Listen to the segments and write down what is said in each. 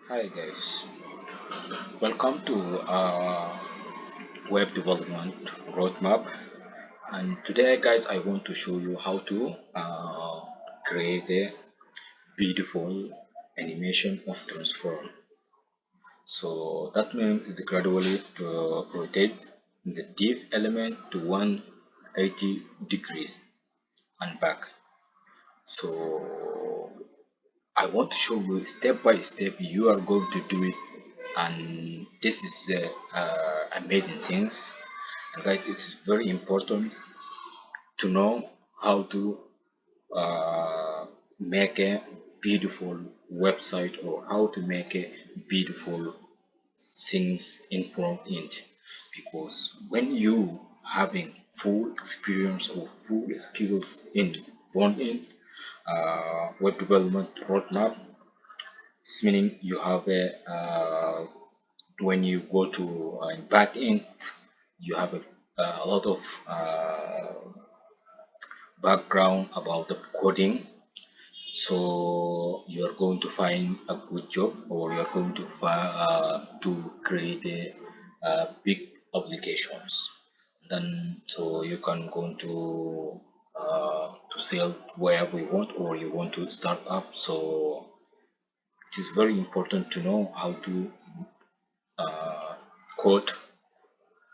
Hi guys, welcome to web development roadmap. And today, guys, I want to show you how to create a beautiful animation of transform. So that means is gradually to rotate the div element to 180 degrees and back. So I want to show you step by step. You are going to do it, and this is amazing things. And guys, it's very important to know how to make a beautiful website or how to make a beautiful things in front end, because when you having full experience or full skills in front end web development roadmap. This meaning you have when you go to back end, you have a lot of background about the coding. So you are going to find a good job, or you are going to create a, big applications. Then so you can go to sell wherever you want, or you want to start up. So it is very important to know how to uh, code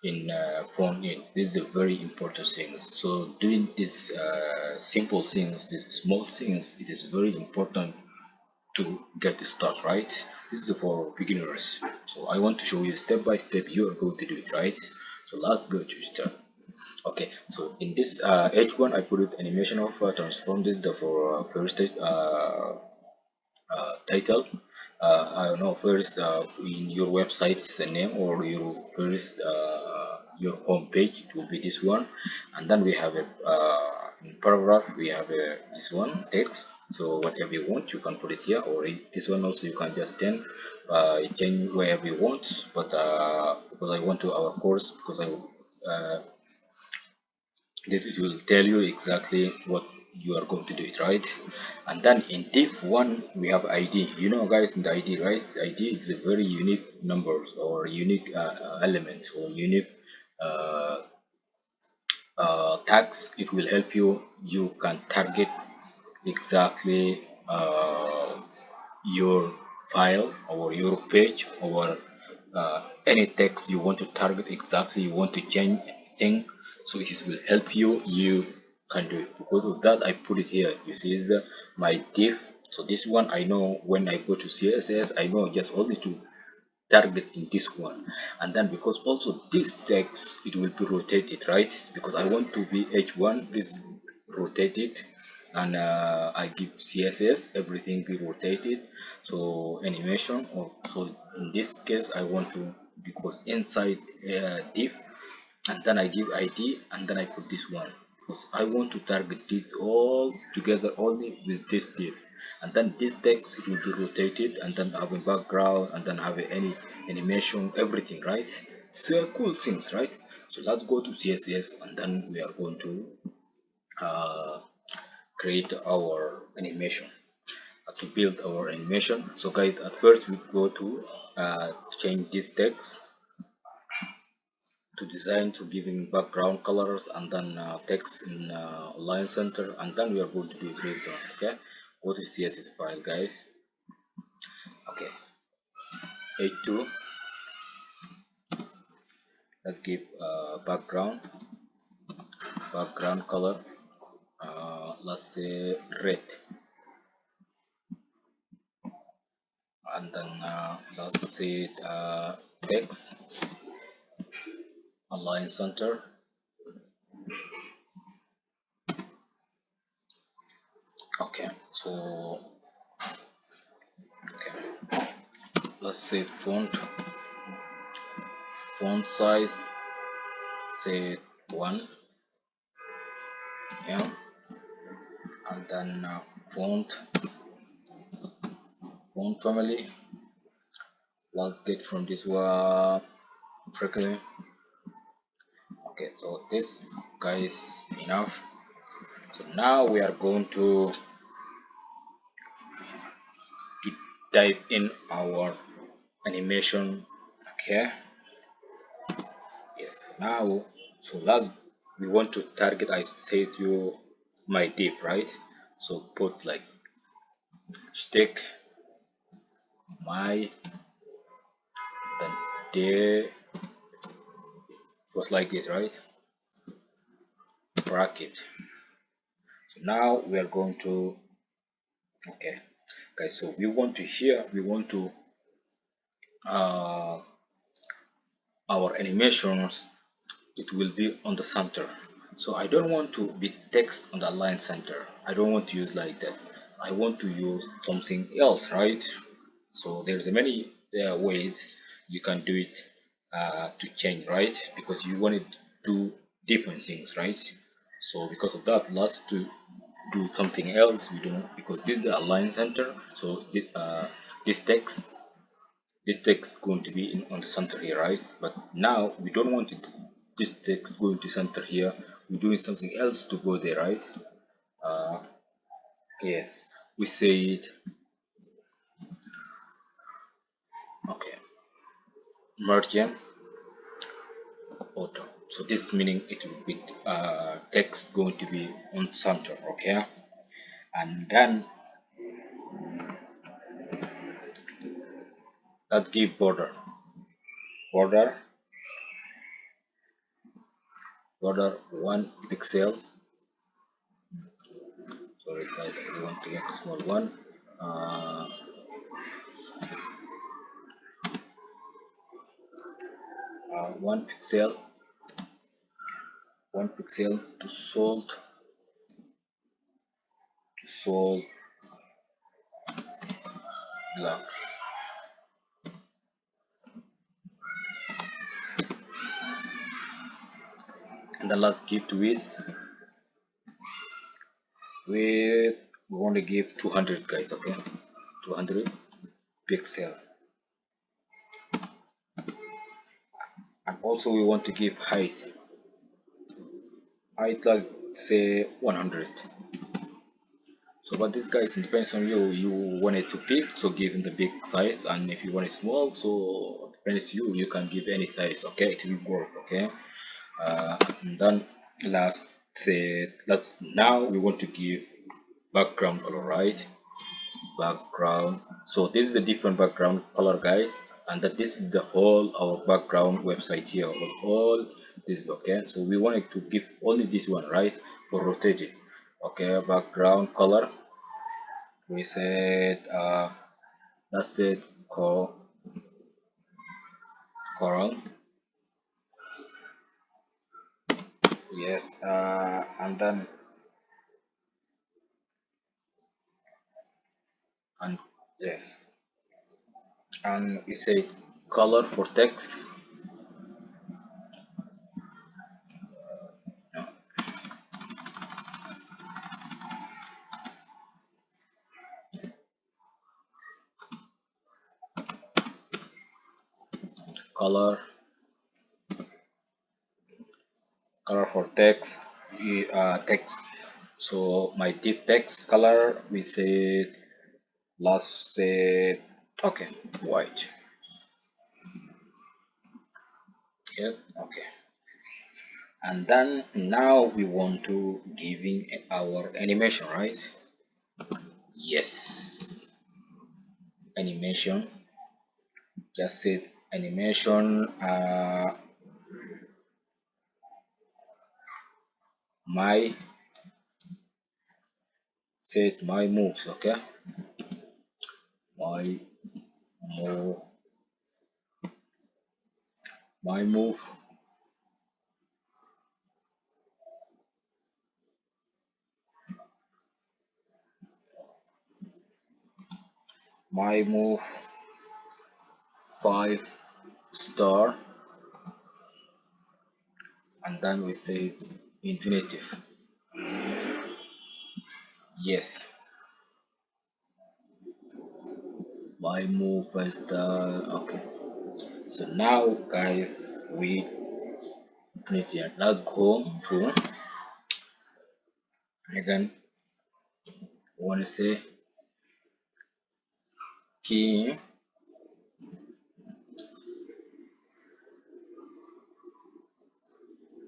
in phone in. This is a very important thing. So doing these simple things, these small things, it is very important to get start right. This is for beginners. So I want to show you step by step. You are going to do it right. So let's go to start. Okay, so in this H1 I put it animation of transform. This is the for first title. I don't know, first in your website's name, or your first your home page, it will be this one. And then we have a paragraph, we have this one text. So whatever you want you can put it here, or this one also you can just change wherever you want. But because I want to our course, because I this it will tell you exactly what you are going to do it right. And then in div one we have id. You know guys, in the id, right, the id is a very unique numbers or unique element or unique uh, tags. It will help you. You can target exactly your file or your page, or any text you want to target exactly, you want to change anything. So it will help you. You can do it. Because of that I put it here. You see is my div. So this one I know when I go to css, I know just only to target in this one. And then because also this text it will be rotated, right, because I want to be h1 this rotated. And I give css everything be rotated. So animation of, so in this case I want to, because inside div, and then I give id, and then I put this one, because I want to target this all together only with this div. And then this text it will be rotated, and then have a background, and then have any animation, everything, right? So cool things, right? So let's go to css, and then we are going to uh, create our animation, to build our animation. So guys, at first we go to change this text to design, to giving background colors, and then text in line center, and then we are going to do it reason. Okay, go to css file guys. Okay, h2, let's give background color, let's say red. And then let's say text align center. Okay, so okay, let's say font size, say 1. Yeah. And then font family, let's get from this one frequently. Okay, so this guys enough. So now we are going to type in our animation. Okay, yes. Now, so last we want to target, I said you, my div, right? So put like stick my, then there was like this, right? Bracket. So now we are going to, okay guys, so we want to here, we want to uh our animations, it will be on the center. So I don't want to be text on the align center. I don't want to use like that. I want to use something else, right? So there's many ways you can do it to change, right? Because you want to do different things, right? So because of that, let's to do something else. We don't, because this is the align center. So this text going to be on the center here, right? But now we don't want it, this text going to center here. We're doing something else to go there, right? uh, yes, we say it. Okay, margin auto. So this meaning it will be text going to be on center. Okay, and then that give border border 1 pixel. Sorry guys, I want to make a small one. uh, 1 pixel, 1 pixel to solve black. And the last give to width, we want to give 200 guys. Okay, 200 pixel. And also we want to give height, let's say 100. So but this guys, it depends on you. You want it to big, so give in the big size, and if you want it small, so depends you can give any size. Okay, it will work. Okay, and then last now we want to give background color, right? Background, so this is a different background color guys, and that this is the whole our background website here with all this. Okay, so we wanted to give only this one, right, for rotating. Okay, background color, we said that's it, coral. Yes, and then and yes, and we say color for text. No, color color for text, text. So my div text color, we said last say, okay, white. Yeah, okay. And then now we want to giving our animation, right? Yes, animation. Just said animation. My said my moves. Okay, my move, my move, my move. 5 star, and then we say infinitive. Yes, my move 5 star. Okay, so now guys, we finish here. Let's go to again. Want to say key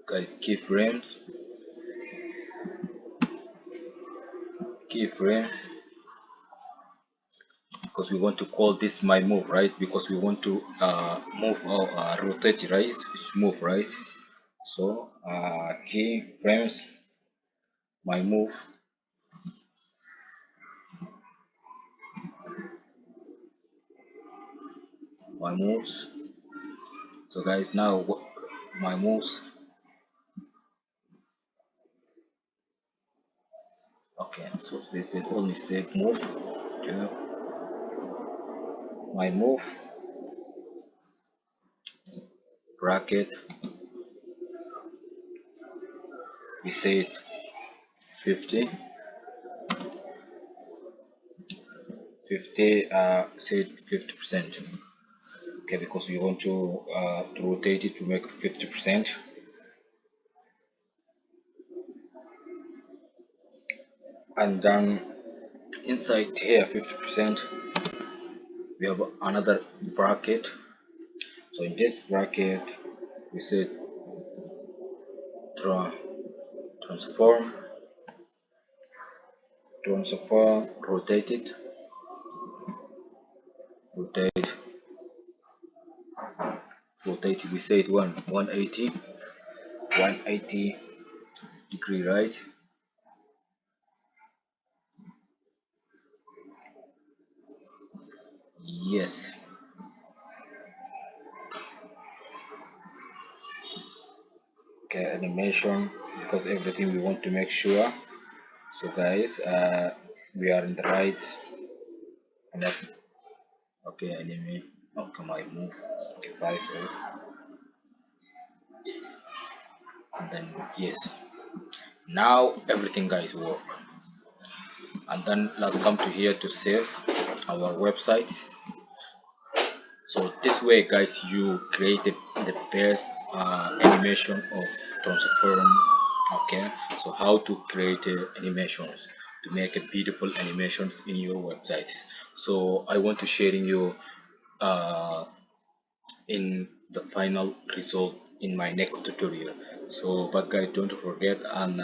guys, keyframe, because we want to call this my move, right? Because we want to move or rotate, right? Move, right? So keyframes, my move, my moves. So guys, now my moves. Okay, so this is only set move. Yeah, my move bracket. We say 50, 50. Say 50%. Okay, because we want to rotate it to make 50%. And then inside here 50% we have another bracket. So in this bracket we say tra transform rotate it, rotate rotate it. We say it 180 degree, right? Yes. Okay, animation, because everything we want to make sure. So guys, we are in the right left. Okay, anime. Okay, my move. Okay, 5, and then yes. Now everything guys work. And then let's come to here to save our website. So this way guys, you create the best animation of transform. Okay, so how to create animations to make a beautiful animations in your websites. So I want to sharing you uh, in the final result in my next tutorial. So but guys, don't forget and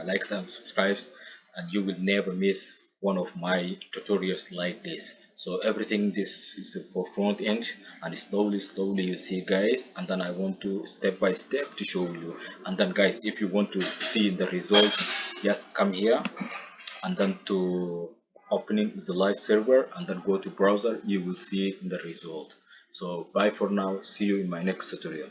likes and subscribes, and you will never miss one of my tutorials like this. So everything this is for front end, and slowly you see guys, and then I want to step by step to show you. And then guys, if you want to see the results, just come here and then to opening the live server and then go to browser, you will see the result. So bye for now, see you in my next tutorial.